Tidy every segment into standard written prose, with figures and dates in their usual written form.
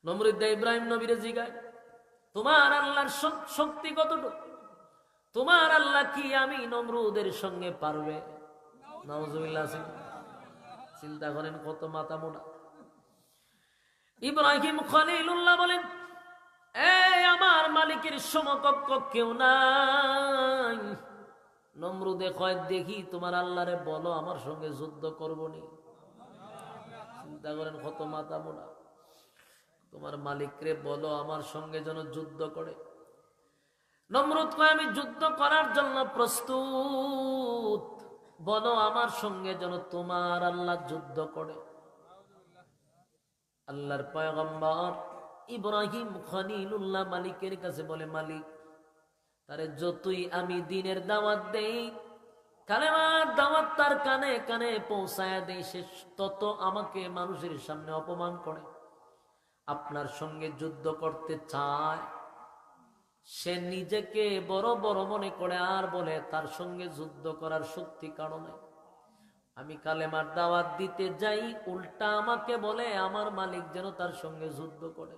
নমরুদ ইব্রাহিম নবীরে জিগায়, তোমার আল্লাহর শক্তি কতটুকু? তোমার আল্লাহ কি আমি নমরুদের সঙ্গে পারবে? নাউজুবিল্লাহ। চিন্তা করেন কত মাথা মোটা। ইব্রাহিম খলিলুল্লাহ বলেন, এই আমার মালিকের সমকক্ষ কেউ নাই। নমরুদে কয়, দেখি তোমার আল্লাহরে বলো আমার সঙ্গে যুদ্ধ করবনি। চিন্তা করেন কত মাথা মোটা। তোমার মালিকরে বলো আমার সঙ্গে যেন যুদ্ধ করে। নমরুদ কয়, আমি যুদ্ধ করার জন্য প্রস্তুত, বলো আমার সঙ্গে যেন তোমার আল্লাহ যুদ্ধ করে। আল্লাহর পয়গম্বর ইব্রাহিম খলিলুল্লাহ মালিকের কাছে বলে, মালিক, তারে যতই আমি দিনের দাওয়াত দেই, কালেমার দাওয়াত তার কানে কানে পৌঁছায় দেই, সে তত আমাকে মানুষের সামনে অপমান করে। আপনার সঙ্গে যুদ্ধ করতে চায়, সে নিজেকে বড় বড় মনে করে আর বলে তার সঙ্গে যুদ্ধ করার শক্তি কারণে। আমি কালেমার দাওয়াত দিতে যাই, উল্টা আমাকে বলে আমার মালিক যেন তার সঙ্গে যুদ্ধ করে।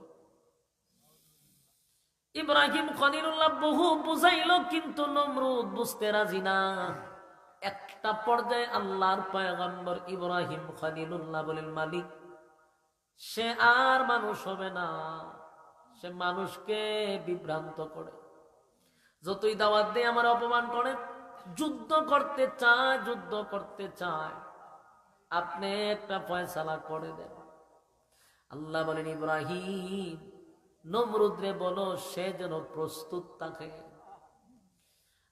ইব্রাহিম খলিলুল্লাহ বহু বুঝাইল, কিন্তু নমরুদ বুঝতে রাজি না। একটা পর্যায়ে আল্লাহর পয়গম্বর ইব্রাহিম খলিলুল্লাহ বলেন, মালিক, সে আর মানুষ হবে না, সে মানুষকে বিভ্রান্ত করে, যতই দাওয়াত দিয়ে আমার অপমান করে, যুদ্ধ করতে চায়, যুদ্ধ করতে চায়, আপনি একটা ফয়সালা করে দেন। আল্লাহ বলেন, ইব্রাহিম, নমরুদরে বলো সে যেন প্রস্তুত থাকে,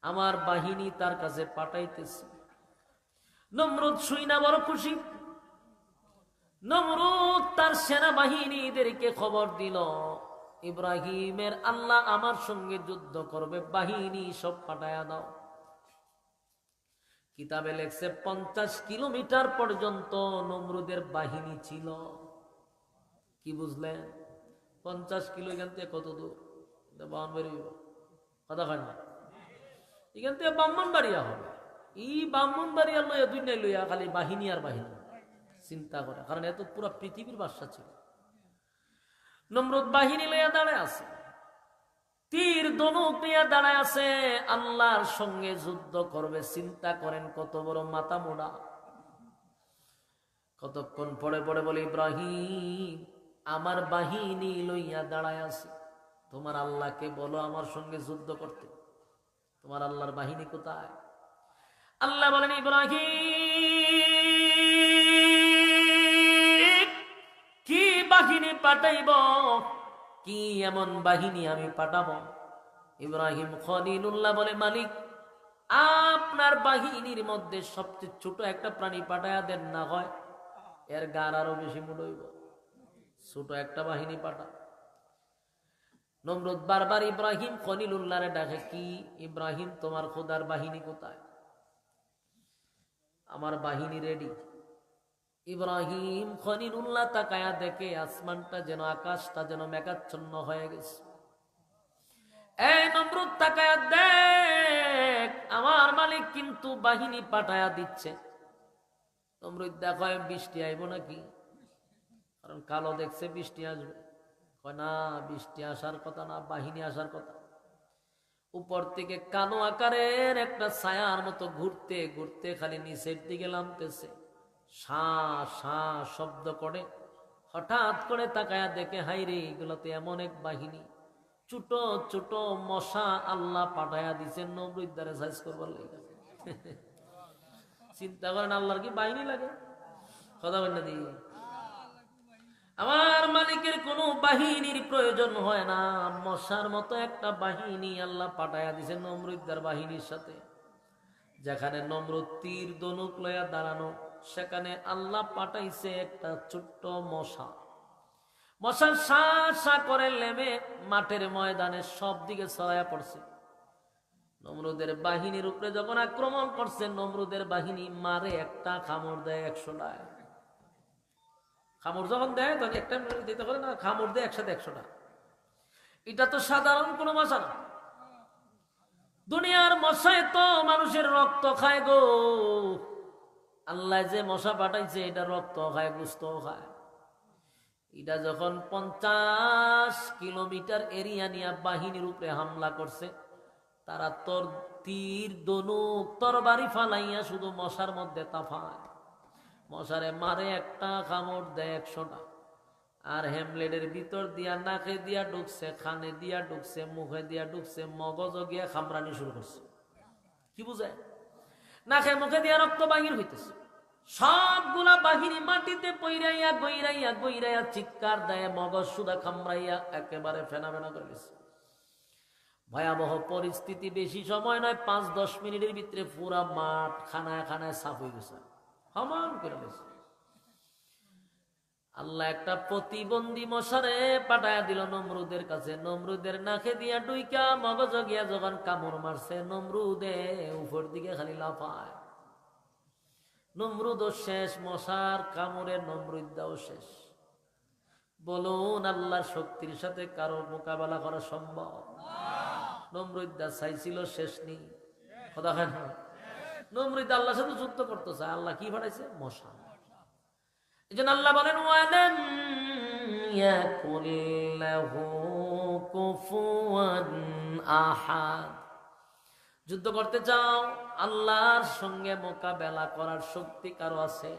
আমার বাহিনী তার কাছে পাঠাইতেছে। নমরুদ শুই না বড় খুশি। নমরুদ তার সেনাবাহিনীদেরকে খবর দিল, ইব্রাহিমের আল্লাহ আমার সঙ্গে যুদ্ধ করবে, বাহিনী সব পাঠায়া দাও। কিতাবে লেখছে 50 কিলোমিটার পর্যন্ত নমরুদের বাহিনী ছিল। কি বুঝলেন? 50 কিলো এখান থেকে কত দূর? কথা হয় না, এখান থেকে ব্রাহ্মণবাড়িয়া হবে। এই ব্রাহ্মণবাড়িয়া লইয়া দুই নাই লইয়া খালি বাহিনী আর বাহিনী। চিন্তা করে, কারণ এত পুরো পৃথিবীর বাদশা ছিল। নমরুদ বাহিনী লইয়া দাঁড়ায় আছে, তীর ধনুক নিয়ে দাঁড়ায় আছে, আল্লাহর সঙ্গে যুদ্ধ করবে। চিন্তা করেন কত বড় মাথা মোড়া। কতক্ষণ পরে পরে বলে, ইব্রাহিম, আমার বাহিনী লইয়া দাঁড়ায় আছে, তোমার আল্লাহকে বলো আমার সঙ্গে যুদ্ধ করতে। তোমার আল্লাহর বাহিনী কোথায়? আল্লাহ বলেন, ইব্রাহিম, কি বাহিনী পাঠাইব? কি এমন বাহিনী আমি পাঠাবো? ইব্রাহিম খলিলুল্লাহ বলে, মালিক, আপনার বাহিনীর মধ্যে সবচেয়ে ছোট একটা প্রাণী পাঠায়া দেন না, হয় এর গার আরো বেশি মুড়ইব, ছোট একটা বাহিনী পাঠা। নমরুদ বারবার ইব্রাহিম খলিলুল্লাহরে ডাকে, কি ইব্রাহিম, তোমার খোদার বাহিনী কোথায়? আমার বাহিনী রেডি। ইব্রাহিম খলিলুল্লাহ তাকায়া দেখে আসমানটা যেন, আকাশটা যেন মেঘাচ্ছন্ন হয়ে গেছে। এই নমরুদ তাকায়া দেখ, আমার মালিক কিন্তু বাহিনী পাঠায়া দিচ্ছে। নমরুদ দেখো বৃষ্টি আইব নাকি, কারণ কালো দেখছে বৃষ্টি আসবে। কয় না, বৃষ্টি আসার কথা না, বাহিনী আসার কথা। উপর থেকে কালো আকারের একটা ছায়ার মতো ঘুরতে ঘুরতে খালি নিচের দিকে নামতেছে, শা শা শব্দ করে। হঠাৎ করে তাকায়া দেখে, হাইরে, এগুলো তো এমন এক বাহিনী, ছোট ছোট মশা আল্লাহ পাঠায়া দিচ্ছেন নমরুদ দ্বারা সাইজ করবার লাগে। চিন্তা করেন, আল্লাহর কি বাহিনী লাগে? কথা বল না দি, আমার মালিকের কোনো বাহিনীর প্রয়োজন হয় না। মশার মতো একটা বাহিনী আল্লাহ পাঠায়া দিছে নমরুদের বাহিনীর সাথে। যেখানে নমরুদ তীর ধনুক লয়া দাঁড়ানো, সেখানে আল্লাহ পাঠাইছে একটা ছোট্ট মশা। মশা সা সা করে লেমে মাঠের ময়দানে সব দিকে ছড়াইয়া পড়ছে। নমরুদের বাহিনীর উপরে যখন আক্রমণ করছে, নমরুদের বাহিনী মারে একটা, কামড় দেয় 100টায়। কামড় যখন দেয় তখন একটা দিতে পারে না, কামড় দেয় একসাথে 100টা। এটা তো সাধারণ কোনো মশা না। দুনিয়ার মশায় তো মানুষের রক্ত খায় গো। আল্লাহ যে মশা পাঠাইছে, এটা রক্ত খায়, গোস্ত খায়। এটা যখন 50 কিলোমিটার এরিয়া নিয়ে বাহিনীর উপরে হামলা করছে, তারা তীর ধনুক তরবারি ফালাইয়া শুধু মশার মধ্যে তাফায়। মশারে মারে, একটা কামড় দেয় 100টা। আর হ্যামলেটের ভিতর দিয়া নাকে দিয়া ঢুকছে, খানে দিয়া ঢুকছে, মুখে দিয়া ঢুকছে, মগজ গিয়া খামরানি শুরু করছে। কি বুঝে? নাকে মুখে দিয়া রক্ত বাহির হইতেছে। সবগুলা বাহিনী মাটিতে পইরাইয়া গইরাইয়া গইরাইয়া চিৎকার দেয়, মগজ সুদা খামড়াইয়া একেবারে ফেনা ফেনা করে গেছে। ভয়াবহ পরিস্থিতি। বেশি সময় নয়, 5-10 মিনিটের ভিতরে পুরা মাঠ খানায় খানায় সাফ হয়ে গেছে, সমান করে গেছে। আল্লাহ একটা প্রতিবন্ধী মশারে পাঠায়া দিল নমরুদের কাছে। নমরুদের নাকে দিয়া ডুইকা মগজ গিয়া যখন কামড় মারছে, নমরুদে উপর দিকে খালি লাফায়। নমরুদও শেষ, মশার কামড়ে নমরুদাও শেষ। বলুন, আল্লাহর শক্তির সাথে কারো মোকাবেলা করা সম্ভব? নমরুদা চাইছিল শেষ নেই, কথা হয় না? নমরুদ আল্লাহর সাথে যুদ্ধ করতে চায়, আল্লাহ কি পাঠাইছে? মশা। এই জন্য আল্লাহ বলেন, ওয়ালাম ইয়াকুল লাহু কুফুয়ান আহাদ। যুদ্ধ করতে চাও, আল্লাহর সঙ্গে মোকাবেলা করার শক্তি কারো আছে?